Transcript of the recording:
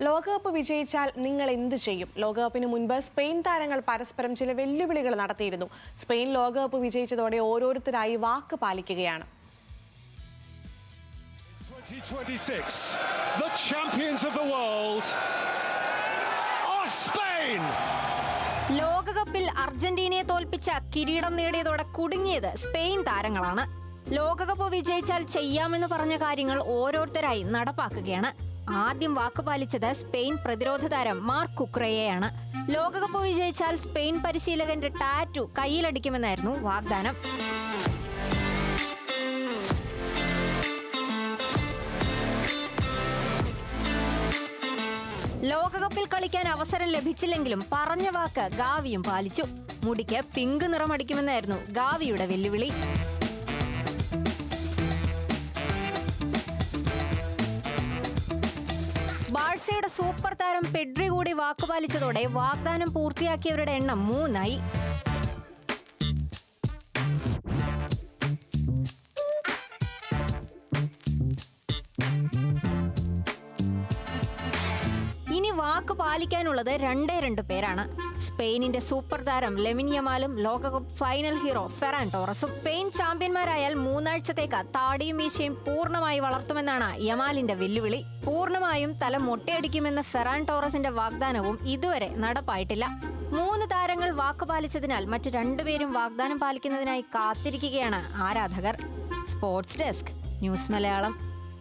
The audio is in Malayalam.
ലോകകപ്പ് വിജയിച്ചാൽ നിങ്ങൾ എന്ത് ചെയ്യും? ലോകകപ്പിന് മുൻപ് സ്പെയിൻ താരങ്ങൾ പരസ്പരം ചില വെല്ലുവിളികൾ നടത്തിയിരുന്നു. സ്പെയിൻ ലോകകപ്പ് വിജയിച്ചതോടെ ഓരോരുത്തരായി വാക്ക് പാലിക്കുകയാണ്. 2026, the champions of the world are Spain. ലോകകപ്പിൽ അർജന്റീനയെ തോൽപ്പിച്ച കിരീടം നേടിയതോടെ കുടുങ്ങിയത് സ്പെയിൻ താരങ്ങളാണ്. ലോകകപ്പ് വിജയിച്ചാൽ ചെയ്യാമെന്ന് പറഞ്ഞ കാര്യങ്ങൾ ഓരോരുത്തരായി നടപ്പാക്കുകയാണ്. ആദ്യം വാക്കുപാലിച്ചത് സ്പെയിൻ പ്രതിരോധ താരം മാർക്ക് കുക്രയെയാണ്. ലോകകപ്പ് വിജയിച്ചാൽ സ്പെയിൻ പരിശീലകന്റെ ടാറ്റു കയ്യിലടിക്കുമെന്നായിരുന്നു വാഗ്ദാനം. ലോകകപ്പിൽ കളിക്കാൻ അവസരം ലഭിച്ചില്ലെങ്കിലും പറഞ്ഞ വാക്ക് ഗാവിയും പാലിച്ചു. മുടിക്ക് പിങ്ക് നിറമടിക്കുമെന്നായിരുന്നു ഗാവിയുടെ വെല്ലുവിളി. ബാഴ്സയുടെ സൂപ്പർ താരം പെഡ്രി കൂടി വാക്കുപാലിച്ചതോടെ വാഗ്ദാനം പൂർത്തിയാക്കിയവരുടെ എണ്ണം 3ആയി. ഇനി വാക്ക് പാലിക്കാനുള്ളത് 2 പേരാണ്. സ്പെയിനിന്റെ സൂപ്പർ താരം ലെമിൻ യമാലും ലോകകപ്പ് ഫൈനൽ ഹീറോ ഫെറാൻ ടോറസും. സ്പെയിൻ ചാമ്പ്യന്മാരായാൽ 3 ആഴ്ചത്തേക്ക് താടിയും മീശയും പൂർണ്ണമായി വളർത്തുമെന്നാണ് യമാലിന്റെ വെല്ലുവിളി. പൂർണ്ണമായും തല മൊട്ടയടിക്കുമെന്ന ഫെറാൻ ടോറസിന്റെ വാഗ്ദാനവും ഇതുവരെ നടപ്പായിട്ടില്ല. 3 താരങ്ങൾ വാക്ക് പാലിച്ചതിനാൽ മറ്റു 2 പേരും വാഗ്ദാനം പാലിക്കുന്നതിനായി കാത്തിരിക്കുകയാണ് ആരാധകർ. Sports desk, news Malayalam.